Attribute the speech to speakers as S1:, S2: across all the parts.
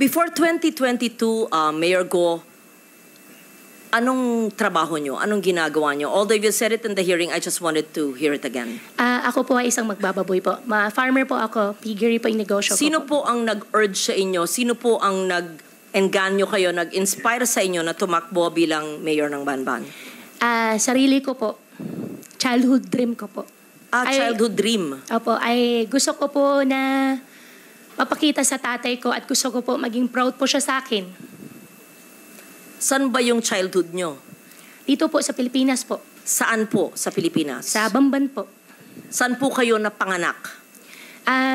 S1: Before 2022, Mayor Guo, anong trabaho nyo? Anong ginagawa nyo? Although you said it in the hearing, I just wanted to hear it again.
S2: Ako po ay isang magbababoy po. Farmer po ako. Piggery po yung negosyo ko.
S1: Sino po ang nag-urge sa inyo? Sino po ang nag-engganyo kayo, nag-inspire sa inyo na tumakbo bilang mayor ng Bamban?
S2: Sarili ko po. Childhood dream ko po.
S1: Childhood dream.
S2: Opo. Gusto ko po na mapakita sa tatay ko at gusto ko po maging proud po siya sa akin.
S1: Saan ba yung childhood nyo?
S2: Dito po sa Pilipinas po.
S1: Saan po sa Pilipinas?
S2: Sa Bamban po.
S1: Saan po kayo napanganak?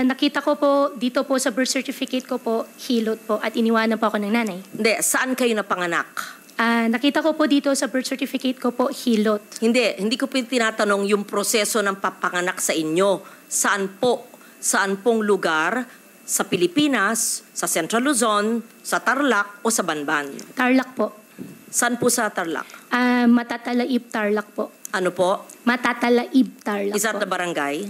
S2: Nakita ko po dito po sa birth certificate ko po, hilot po at iniwanan po ako ng nanay.
S1: Hindi, saan kayo napanganak?
S2: Nakita ko po dito sa birth certificate ko po, hilot.
S1: Hindi ko po tinatanong yung proseso ng papanganak sa inyo. Saan po? Saan pong lugar? Sa Pilipinas, sa Central Luzon, sa Tarlac o sa Bamban?
S2: Tarlac po.
S1: Saan po sa Tarlac?
S2: Matatalaib Tarlac po.
S1: Ano po?
S2: Matatalaib Tarlac po.
S1: Is that the barangay?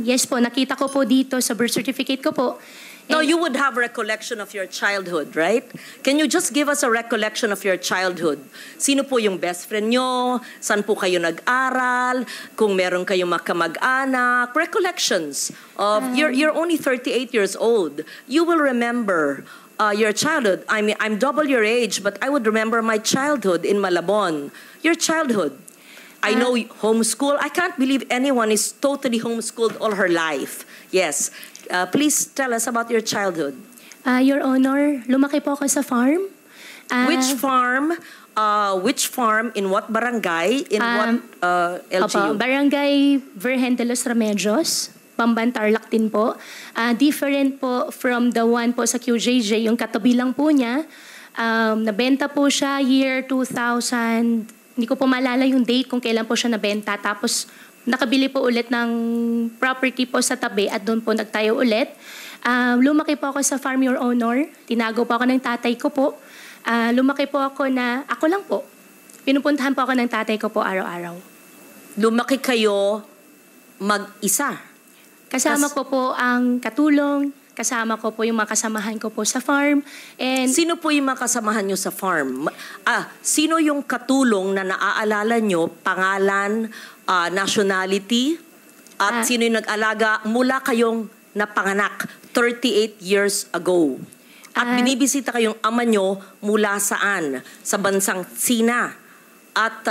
S2: Yes po, nakita ko po dito sa birth certificate ko po.
S1: No, you would have recollection of your childhood, right? Can you just give us a recollection of your childhood? Sino po yung best friend nyo? Saan po kayo nag-aral? Kung meron kayong makamag-anak? Recollections of, you're only 38 years old. You will remember your childhood. I mean, I'm double your age, but I would remember my childhood in Malabon. Your childhood. I know homeschool. I can't believe anyone is totally homeschooled all her life. Yes. Please tell us about your childhood.
S2: Your Honor, lumaki po ako sa farm.
S1: Which farm? Which farm? In what barangay? In what LGU?
S2: Barangay Virgen de los Remedios, Bamban, Tarlac din po. Different po from the one po sa QJJ, yung katabi lang po niya. Nabenta po siya year 2000. Hindi ko po maalala yung date kung kailan po siya nabenta. Tapos nakabili po ulit ng property po sa tabi at doon po nagtayo ulit. Lumaki po ako sa farm, Your Honor. Tinago po ako ng tatay ko po. Lumaki po ako na, ako lang po. Pinupuntahan po ako ng tatay ko po araw-araw.
S1: Lumaki kayo mag-isa?
S2: Kasama ko po ang katulong, kasama ko po yung mga kasamahan ko po sa farm. And
S1: sino po yung mga kasamahan nyo sa farm? Sino yung katulong na naaalala nyo, pangalan, nationality, at sino yung nag-alaga mula kayong napanganak 38 years ago? At binibisita kayong ama nyo mula saan? Sa bansang Sina. At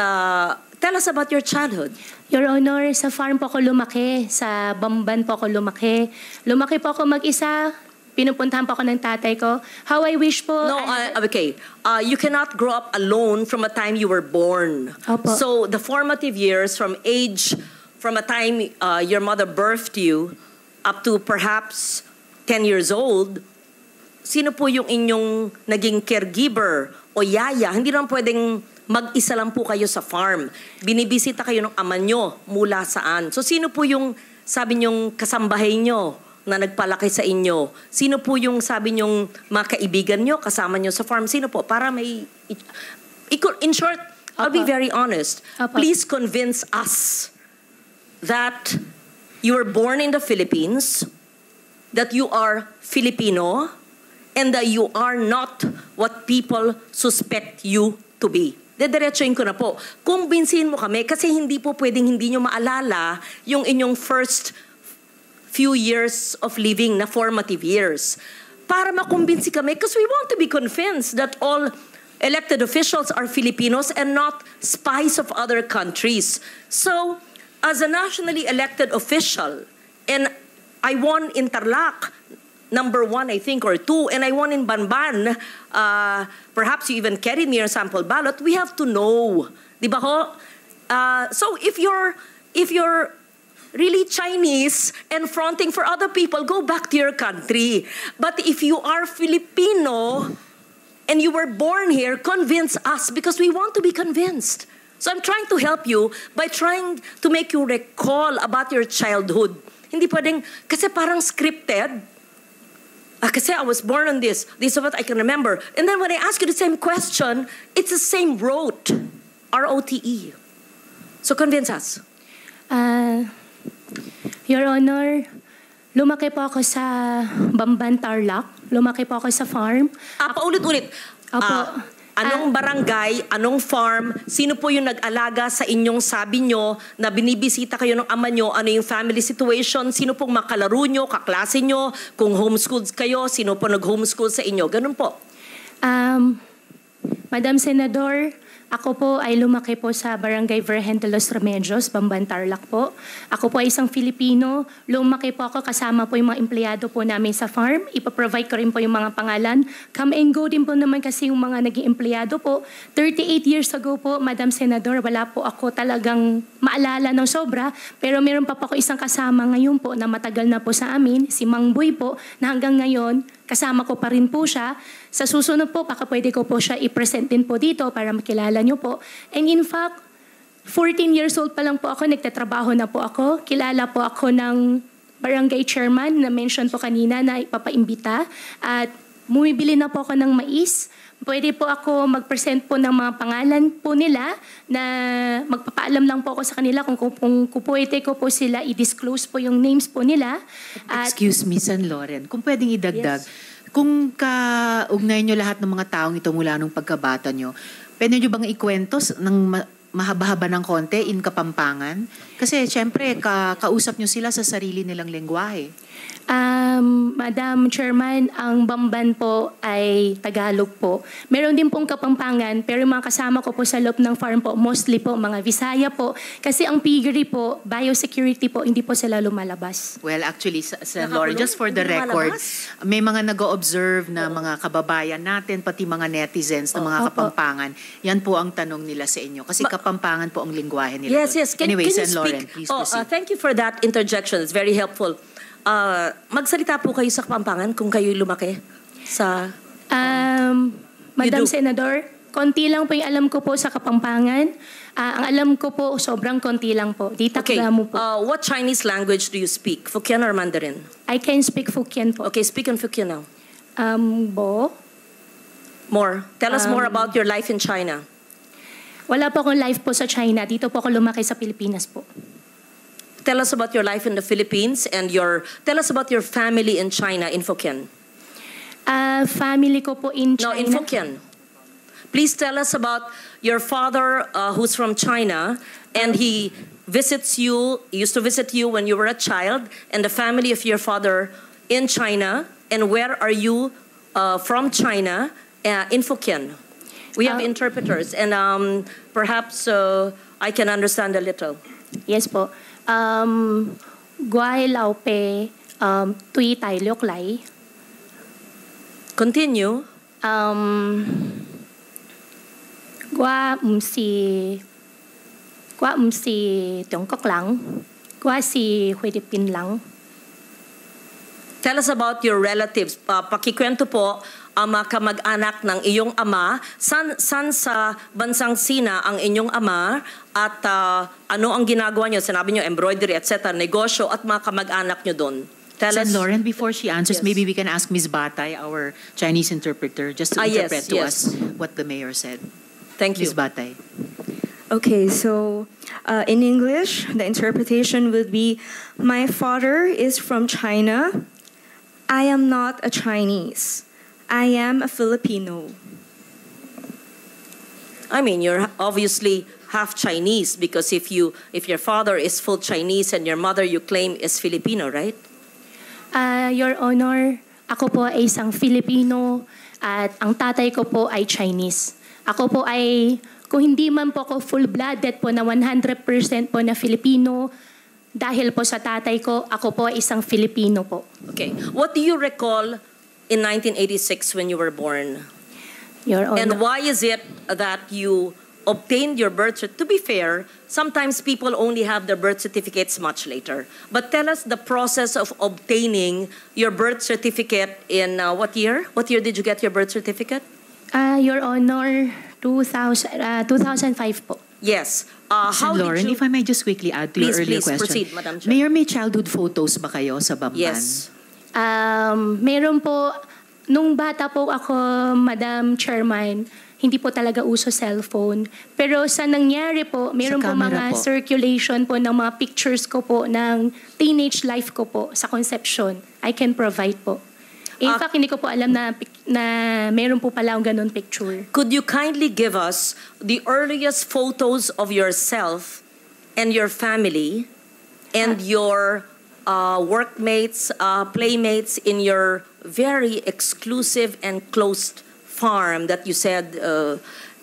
S1: tell us about your childhood.
S2: Your Honor, sa farm po ako lumaki, sa Bamban po ako lumaki. Lumaki po ako mag-isa, pinupuntahan po ako ng tatay ko. How I wish po...
S1: No, okay. You cannot grow up alone from a time you were born.
S2: Opo.
S1: So the formative years from a time your mother birthed you up to perhaps 10 years old, sino po yung inyong naging caregiver o yaya? Hindi naman pwedeng mag-isa lang po kayo sa farm. Binibisita kayo ng ama nyo mula saan? So sino po yung sabi nyong kasambahay nyo na nagpalaki sa inyo? Sino po yung sabi nyong mga kaibigan nyo, kasama nyo sa farm? Sino po? Para may... In short, I'll be very honest. Please convince us that you were born in the Philippines, that you are Filipino, and that you are not what people suspect you to be. Dediretsuin ko na po. Kumbinsihin mo kami kasi hindi po pwedeng hindi nyo maalala yung inyong first few years of living na formative years. Para makumbinsi kami because we want to be convinced that all elected officials are Filipinos and not spies of other countries. So, as a nationally elected official, and I won in Tarlac, number 1, I think, or 2, and I won in Bamban, perhaps you even carried me your sample ballot, we have to know. Di ba ho? So if you're really Chinese and fronting for other people, go back to your country. But if you are Filipino and you were born here, convince us because we want to be convinced. So I'm trying to help you by trying to make you recall about your childhood. Hindi pwedeng, kasi parang scripted. Kasi I was born on this. This is what I can remember. And then when I ask you the same question, it's the same rote. R-O-T-E. So convince us.
S2: Your Honor, lumaki po ako sa Bamban, Tarlac. Lumaki po ako sa farm.
S1: Paulit-ulit.
S2: Opo.
S1: Anong barangay, anong farm, sino po yung nag-alaga sa inyong sabi nyo na binibisita kayo ng ama nyo, ano yung family situation, sino pong makalaro nyo, kaklase nyo, kung homeschooled kayo, sino po nag-homeschool sa inyo, ganun po.
S2: Madam Senador, ako po ay lumaki po sa Barangay Virgen de los Remedios, Bamban, Tarlac po. Ako po ay isang Filipino. Lumaki po ako kasama po yung mga empleyado po namin sa farm. Ipaprovide ko rin po yung mga pangalan. Come and go din po naman kasi yung mga naging empleyado po. 38 years ago po, Madam Senador, wala po ako talagang maalala ng sobra. Pero meron pa po ako isang kasama ngayon po na matagal na po sa amin, si Mang Boy po, na hanggang ngayon, kasama ko pa rin po siya. Sa susunod po, baka pwede ko po siya i-present din po dito para makilala niyo po. And in fact, 14 years old pa lang po ako, nagtatrabaho na po ako. Kilala po ako ng barangay chairman na mention po kanina na ipapaimbita. At bumibili na po ako ng mais. Pwede po ako mag-present po ng mga pangalan po nila na magpapaalam lang po ako sa kanila kung pwede ko po sila i-disclose po yung names po nila.
S3: Excuse me, Sen. Loren, kung pwedeng idagdag, kung kaugnay nyo lahat ng mga taong ito mula nung pagkabata nyo, pwede nyo bang ikwento ng mahaba-haba ng konti in Kapampangan? Kasi syempre, kausap nyo sila sa sarili nilang lengguwahe.
S2: Madam Chairman, ang Bamban po ay Tagalog po. Meron din pong Kapampangan, pero yung mga kasama ko po sa loob ng farm po, mostly po mga Visaya po. Kasi ang piggery po, biosecurity po, hindi po sila lumalabas.
S3: Well, actually, Sen. Loren, just for the record, may mga nag-o-observe na mga kababayan natin, pati mga netizens na mga Kapampangan. Yan po ang tanong nila sa inyo. Kasi Kapampangan po ang lingwahe nila.
S1: Yes.
S3: Anyway,
S1: can
S3: Sen. Loren, please proceed.
S1: Thank you for that interjection. It's very helpful. Magsalita po kayo sa Kapampangan kung kayo lumaki sa...
S2: Madam Senador, konti lang po yung alam ko po sa Kapampangan. Ang alam ko po, sobrang konti lang po. Di takdamo po.
S1: What Chinese language do you speak? Fukien or Mandarin?
S2: I can speak Fukien po.
S1: Okay, speak in Fukien now.
S2: Bo?
S1: More. Tell us more about your life in China.
S2: Wala po akong life po sa China. Dito po ako lumaki sa Pilipinas po.
S1: Tell us about your life in the Philippines and tell us about your family in China in Fukien.
S2: Family ko po in China.
S1: No, in Fukien. Please tell us about your father who's from China and he used to visit you when you were a child, and the family of your father in China, and where are you from China in Fukien? We have interpreters and perhaps I can understand a little.
S2: Yes po. Guay lao pe tui tai liok lai.
S1: Continue.
S2: Gua si Tiongkok lang. Gua si Philippine lang.
S1: Tell us about your relatives. Pakikwento po ang mga kamag-anak ng iyong ama. San sa bansang Sina ang inyong ama at ano ang ginagawa nyo? Sinabi nyo, embroidery, etc., negosyo at mga kamag-anak nyo doon. Tell
S3: Sen.
S1: us.
S3: Lauren, before she answers,
S1: Yes.
S3: maybe we can ask Ms. Batay, our Chinese interpreter, just to interpret to us what the mayor said.
S1: Thank you.
S3: Ms. Batay.
S4: Okay, so in English, the interpretation would be, my father is from China. I am not a Chinese. I am a Filipino.
S1: I mean, you're obviously half Chinese because if your father is full Chinese and your mother you claim is Filipino, right?
S2: Your Honor, ako po ay isang Filipino at ang tatay ko po ay Chinese. Ako po ay, kung hindi man po ako full-blooded po na 100% po na Filipino, dahil po sa tatay ko, ako po ay isang Filipino po.
S1: Okay. What do you recall in 1986 when you were born?
S2: Your Honor.
S1: And why is it that you obtained your birth certificate? To be fair, sometimes people only have their birth certificates much later. But tell us the process of obtaining your birth certificate in what year? What year did you get your birth certificate?
S2: Your Honor, 2005 po.
S1: Yes.
S3: Sen. Lauren, if I may just quickly add to your earlier question.
S1: Proceed, Madam Chair.
S3: Mayor, may childhood photos ba kayo sa Bamban?
S1: Yes.
S2: Meron po, nung bata po ako, Madam Chairman, hindi po talaga uso cellphone. Pero sa nangyari po, meron po mga circulation po ng mga pictures ko po ng teenage life ko po sa conception. I can provide po. In fact, hindi ko po alam na meron po pala akong ganun picture.
S1: Could you kindly give us the earliest photos of yourself and your family and your workmates, playmates in your very exclusive and closed farm that you said,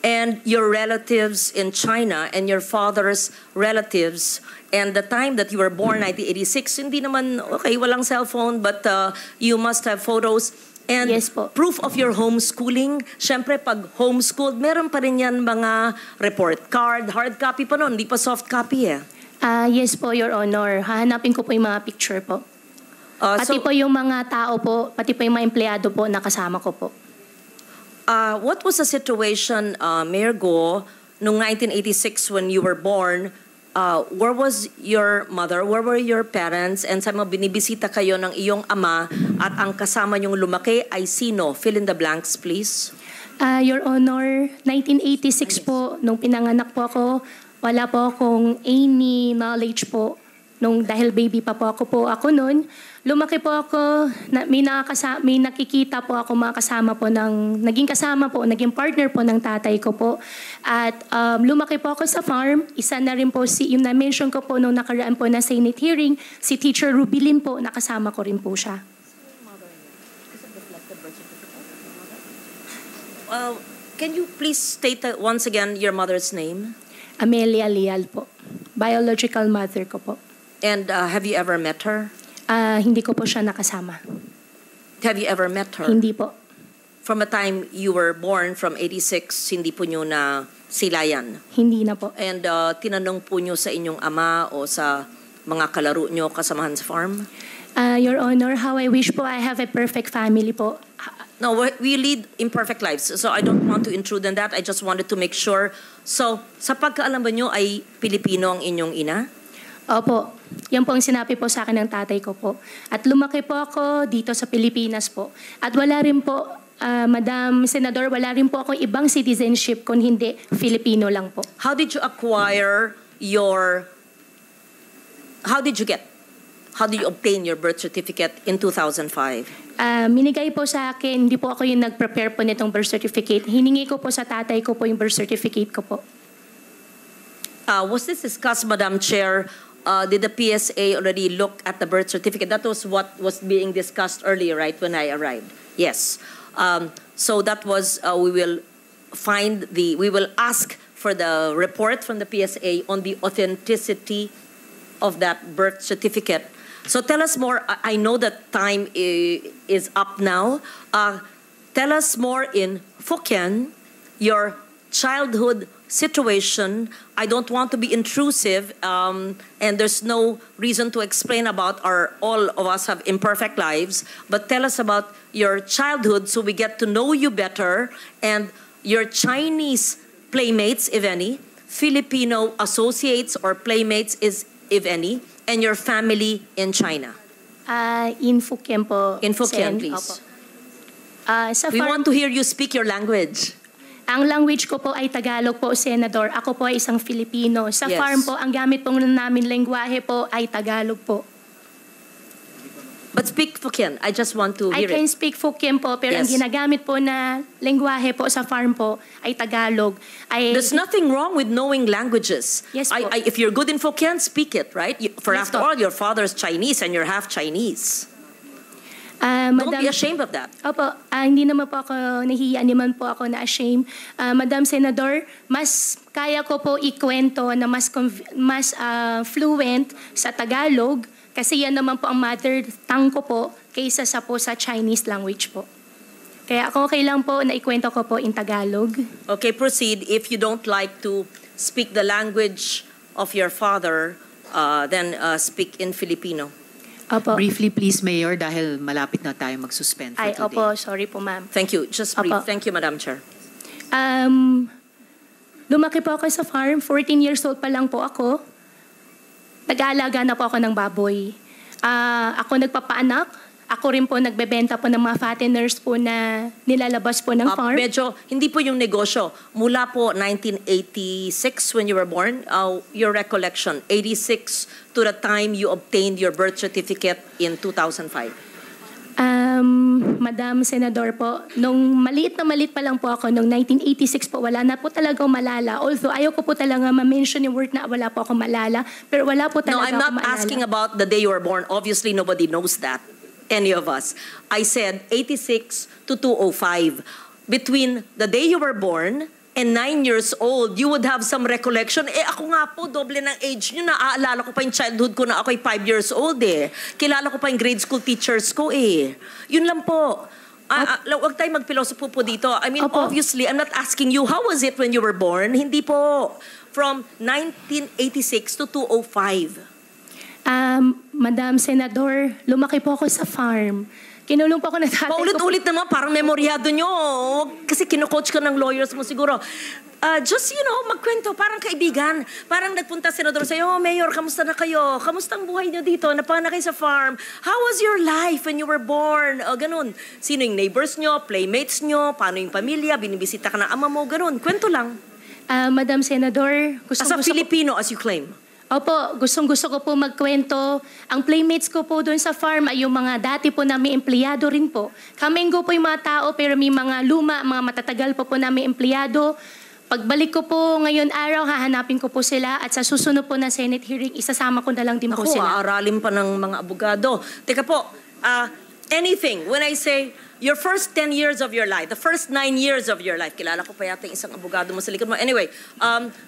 S1: and your relatives in China and your father's relatives, and the time that you were born, 1986, hindi naman, okay, walang cellphone, but you must have photos. And
S2: Yes po.
S1: proof of your homeschooling. Siyempre, pag homeschooled, meron pa rin yan mga report card, hard copy pa noon, hindi pa soft copy eh.
S2: Yes po, Your Honor. Hahanapin ko po yung mga picture po. Pati po yung mga tao po, pati po yung mga empleyado po na kasama ko po.
S1: What was the situation, Mayor Guo, noong 1986 when you were born? Where was your mother? Where were your parents? And sa mga binibisita kayo ng iyong ama at ang kasama niyong lumaki ay sino? Fill in the blanks, please.
S2: Your Honor, 1986 po, nung pinanganak po ako, wala po akong any knowledge po. Dahil baby pa po ako noon, lumaki po ako, may nakikita po ako mga kasama po naging partner po ng tatay ko po. At lumaki po ako sa farm, isa na rin po yung na-mention ko po nung nakaraan po na Senate hearing, si Teacher Rubilin po, nakasama ko rin po siya.
S1: Can you please state once again your mother's name?
S2: Amelia Leal po, biological mother ko po.
S1: And have you ever met her?
S2: Hindi ko po siya nakasama.
S1: Have you ever met her?
S2: Hindi po.
S1: From the time you were born, from 86, hindi po nyo na silayan?
S2: Hindi na po.
S1: And tinanong po nyo sa inyong ama o sa mga kalaro nyo kasamahan sa farm?
S2: Your Honor, how I wish po I have a perfect family po.
S1: No, we lead imperfect lives. So I don't want to intrude on that. I just wanted to make sure. So, sa pagkaalam ba nyo ay Pilipino ang inyong ina?
S2: Opo. Yan po ang sinabi po sa akin ng tatay ko po. At lumaki po ako dito sa Pilipinas po. At wala rin po, Madam Senador, wala rin po akong ibang citizenship kung hindi Filipino lang po.
S1: How did you obtain your birth certificate in 2005?
S2: Minigay po sa akin, hindi po ako yung nag-prepare po nitong birth certificate. Hiningi ko po sa tatay ko po yung birth certificate ko po.
S1: Was this discussed, Madam Chair? Did the PSA already look at the birth certificate? That was what was being discussed earlier, right, when I arrived? Yes. So that was, we will ask for the report from the PSA on the authenticity of that birth certificate. So tell us more. I know that time is up now. Tell us more in Hokkien, your childhood situation. I don't want to be intrusive, and there's no reason to explain about all of us have imperfect lives, but tell us about your childhood so we get to know you better, and your Chinese playmates, if any, Filipino associates or playmates, if any, and your family in China.
S2: In Hokkien po.
S1: In Hokkien,
S2: Sen.
S1: please.
S2: Sa
S1: We
S2: farm,
S1: want to hear you speak your language.
S2: ang language ko po ay Tagalog po, Senador. Ako po ay isang Filipino. Sa
S1: Yes.
S2: farm po, ang gamit po namin lengguwahe po ay Tagalog po.
S1: But speak Hokkien. I just want to
S2: I
S1: hear
S2: can
S1: it.
S2: speak Hokkien po, pero ang
S1: Yes.
S2: ginagamit po na lengguwahe po sa farm po ay Tagalog.
S1: There's nothing wrong with knowing languages.
S2: Yes, po.
S1: If you're good in Hokkien, speak it, right? For
S2: Yes,
S1: after
S2: po.
S1: all, your father's Chinese and you're half Chinese. Don't be ashamed of that.
S2: Opo, hindi naman po ako nahihiya, naman po ako na ashamed. Madam Senador, mas kaya ko po ikwento na mas fluent sa Tagalog kasi yan naman po ang mother tongue ko po kaysa sa Chinese language po. Kaya ako okay lang po na ikwento ko po in Tagalog.
S1: Okay, proceed. If you don't like to speak the language of your father, then speak in Filipino.
S2: Opo.
S3: Briefly please, Mayor, dahil malapit na tayo mag-suspend for
S2: Ay,
S3: today.
S2: opo, sorry po ma'am.
S1: Thank you. Just brief.
S2: Opo.
S1: Thank you, Madam Chair.
S2: Lumaki po ako sa farm. 14 years old pa lang po ako. Nag-aalaga na po ako ng baboy. Ako nagpapaanak. Ako rin po nagbebenta po ng mga fatteners po na nilalabas po ng farm.
S1: Medyo, hindi po yung negosyo. Mula po 1986 when you were born, your recollection, 86 to the time you obtained your birth certificate in 2005.
S2: Madam Senador po, nung maliit pa lang po ako, nung 1986 po, wala na po talaga akong malala. Although ayaw ko po talaga ma-mention yung word na wala po akong malala, pero wala po
S1: No,
S2: talaga
S1: I'm not
S2: akong malala.
S1: asking about the day you were born. Obviously, nobody knows that. Any of us. I said 86 to 205. Between the day you were born and 9 years old, you would have some recollection. Ako nga po, doble ng age nyo. Naaalala ko pa yung childhood ko na ako'y 5 years old eh. Kilala ko pa yung grade school teachers ko eh. Yun lang po. Huwag tayong magpilosopo po dito. I mean,
S2: Opo.
S1: obviously, I'm not asking you, how was it when you were born? Hindi po. From 1986 to 205.
S2: Madam Senador, lumaki po ako sa farm. Kinulong po ako ng tatay ko.
S1: Paulit-ulit naman, parang memoryado nyo. Kasi kino-coach ka ng lawyers mo siguro. Just, magkwento, parang kaibigan. Parang nagpunta senador sa'yo, oh, Mayor, kamusta na kayo? Kamusta ang buhay nyo dito? Napana kayo sa farm? How was your life when you were born? Ganun. Sino yung neighbors nyo, playmates nyo, paano yung pamilya, binibisita ka ng ama mo, ganun. Kwento lang.
S2: Madam Senador,
S1: As a Filipino, as you claim.
S2: Opo, gustong-gusto ko po magkwento. Ang playmates ko po doon sa farm ay yung mga dati po namin empleyado rin po. Kamenggo po yung mga tao pero may mga luma, mga matatagal po namin empleyado. Pagbalik ko po ngayon araw, hahanapin ko po sila at sa susunod po na Senate hearing, isasama ko na lang din po sila.
S1: Aaralin pa ng mga abogado. Teka po, anything, when I say your first 10 years of your life, the first 9 years of your life, kilala ko pa yata yung isang abogado mo sa likod mo. Anyway,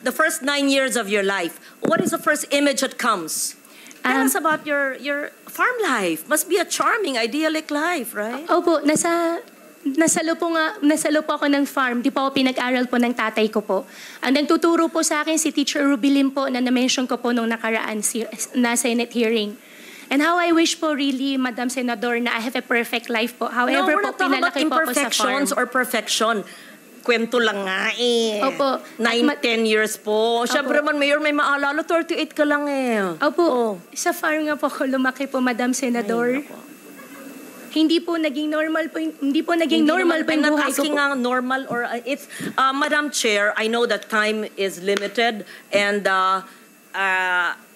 S1: the first 9 years of your life, what is the first image that comes? Tell us about your farm life. Must be a charming, idyllic life, right?
S2: Opo, nasalo po ako ng farm. Di po ako pinag-aral po ng tatay ko po. Ang nagtuturo po sa akin si Teacher Rubilin po na na-mention ko po nung nakaraan na Senate hearing. And how I wish po really, Madam Senador, na I have a perfect life po. However
S1: we're
S2: po,
S1: not talking about
S2: pinalaki po ako sa
S1: imperfections
S2: farm.
S1: or perfection. Kwento lang nga eh.
S2: Opo.
S1: 9-10 years po. Siyempre man, Mayor, may maalala, 38 ka lang eh.
S2: Opo, sa farm nga po ako lumaki po, Madam Senador. Hindi po naging normal po, hindi po naging normal po
S1: I'm
S2: yung
S1: not
S2: buhay ko
S1: asking
S2: po.
S1: nga normal or it's Madam Chair, I know that time is limited and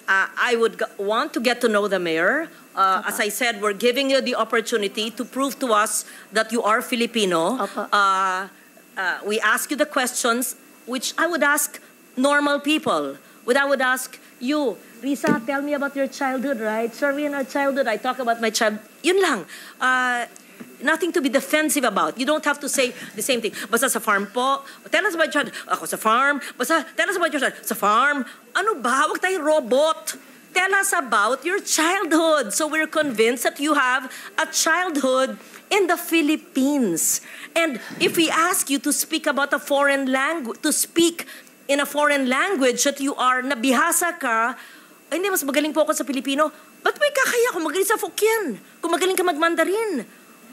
S1: I would want to get to know the mayor. As I said, we're giving you the opportunity to prove to us that you are Filipino. We ask you the questions which I would ask normal people. I would ask you, Risa, tell me about your childhood, right? Survey in our childhood, I talk about my child. Yun lang. Nothing to be defensive about. You don't have to say the same thing. Basta sa farm po. Tell us about your child. Ako sa farm. Basta tell us about your child. Sa farm. Ano ba? Huwag tayong robot. Tell us about your childhood. So we're convinced that you have a childhood in the Philippines. And if we ask you to speak about a foreign language, to speak in a foreign language that you are, nabihasa ka, ay hindi, mas magaling po ako sa Pilipino. Ba't may kakaya kung magaling sa Fukien? Kung magaling ka mag-Mandarin?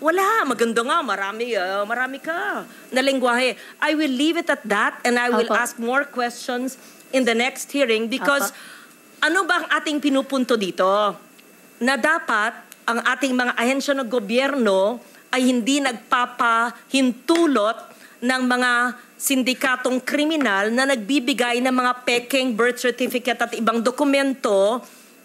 S1: Wala. Maganda nga. Marami ka na lengguwahe. I will leave it at that and I will ask more questions in the next hearing because ano ba ang ating pinupunto dito? Na dapat ang ating mga ahensya ng gobyerno ay hindi nagpapahintulot ng mga sindikatong kriminal na nagbibigay ng mga pekeng birth certificate at ibang dokumento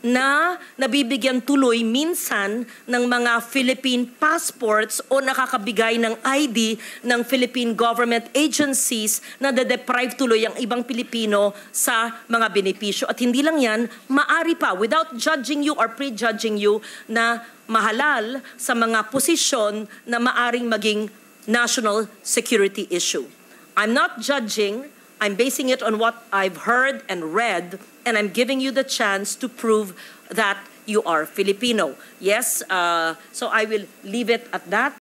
S1: na nabibigyan tuloy minsan ng mga Philippine passports o nakakabigay ng ID ng Philippine government agencies na de-deprive tuloy ang ibang Pilipino sa mga benepisyo. At hindi lang yan, maari pa, without judging you or prejudging you, na mahalal sa mga posisyon na maaring maging national security issue. I'm not judging, I'm basing it on what I've heard and read, and I'm giving you the chance to prove that you are Filipino. Yes, so I will leave it at that.